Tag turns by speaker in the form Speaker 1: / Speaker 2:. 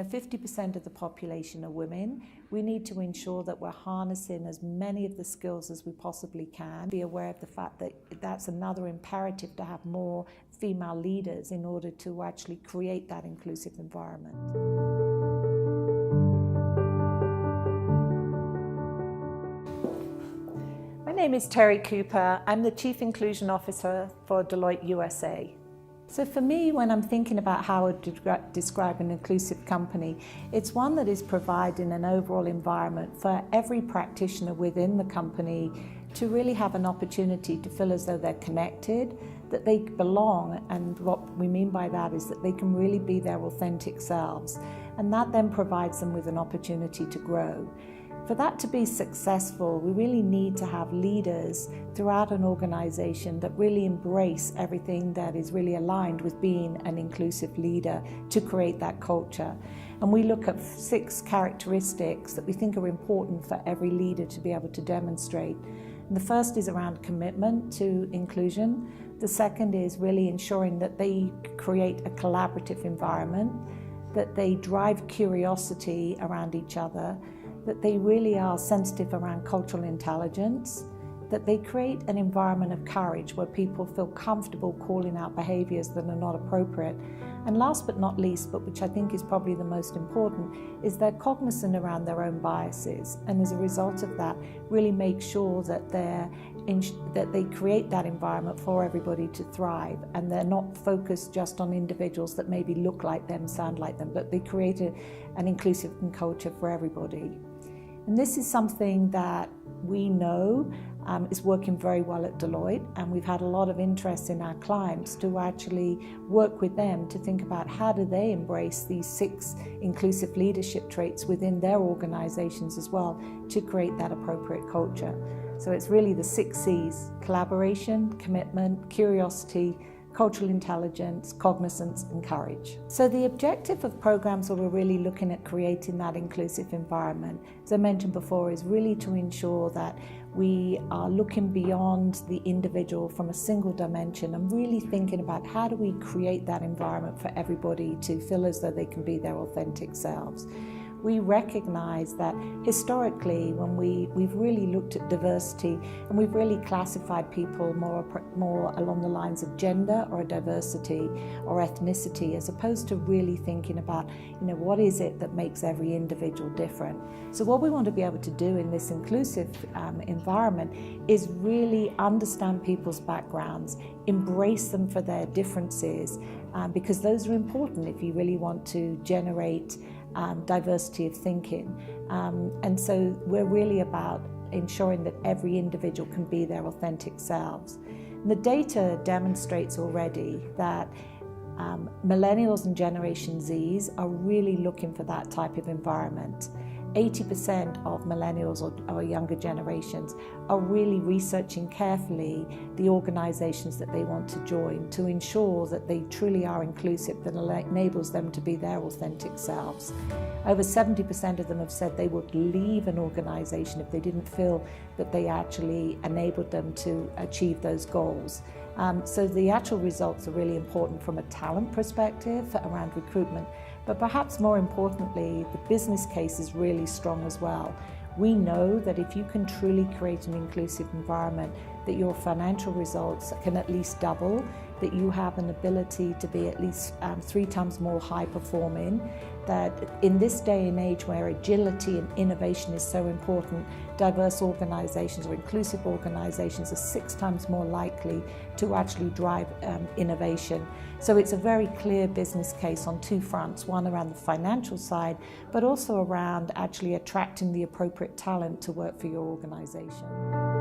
Speaker 1: 50% of the population are women. We need to ensure that we're harnessing as many of the skills as we possibly can. Be aware of the fact that that's another imperative to have more female leaders in order to actually create that inclusive environment. My name is Terry Cooper. I'm the Chief Inclusion Officer for Deloitte USA. So for me, when I'm thinking about how I would describe an inclusive company, it's one that is providing an overall environment for every practitioner within the company to really have an opportunity to feel as though they're connected, that they belong, and what we mean by that is that they can really be their authentic selves, and that then provides them with an opportunity to grow. For that to be successful, we really need to have leaders throughout an organization that really embrace everything that is really aligned with being an inclusive leader to create that culture. And we look at 6 characteristics that we think are important for every leader to be able to demonstrate. And the first is around commitment to inclusion. The second is really ensuring that they create a collaborative environment, that they drive curiosity around each other, that they really are sensitive around cultural intelligence, that they create an environment of courage where people feel comfortable calling out behaviors that are not appropriate. And last but not least, but which I think is probably the most important, is they're cognizant around their own biases. And as a result of that, really make sure that they create that environment for everybody to thrive. And they're not focused just on individuals that maybe look like them, sound like them, but they create an inclusive culture for everybody. And this is something that we know is working very well at Deloitte, and we've had a lot of interest in our clients to actually work with them to think about how do they embrace these 6 inclusive leadership traits within their organizations as well to create that appropriate culture. So it's really the 6 C's: collaboration, commitment, curiosity, cultural intelligence, cognizance, and courage. So the objective of programs where we're really looking at creating that inclusive environment, as I mentioned before, is really to ensure that we are looking beyond the individual from a single dimension and really thinking about how do we create that environment for everybody to feel as though they can be their authentic selves. We recognize that historically, when we've really looked at diversity and we've really classified people more along the lines of gender or diversity or ethnicity, as opposed to really thinking about, what is it that makes every individual different. So what we want to be able to do in this inclusive environment is really understand people's backgrounds, embrace them for their differences, because those are important if you really want to generate diversity of thinking. And so we're really about ensuring that every individual can be their authentic selves. And the data demonstrates already that millennials and Generation Zs are really looking for that type of environment. 80% of millennials or younger generations are really researching carefully the organizations that they want to join to ensure that they truly are inclusive, that enables them to be their authentic selves. Over 70% of them have said they would leave an organization if they didn't feel that they actually enabled them to achieve those goals. So the actual results are really important from a talent perspective around recruitment, but perhaps more importantly, the business case is really strong as well. We know that if you can truly create an inclusive environment, that your financial results can at least double, that you have an ability to be at least 3 times more high performing, that in this day and age where agility and innovation is so important, diverse organizations or inclusive organizations are 6 times more likely to actually drive innovation. So it's a very clear business case on 2 fronts, one around the financial side, but also around actually attracting the appropriate talent to work for your organization.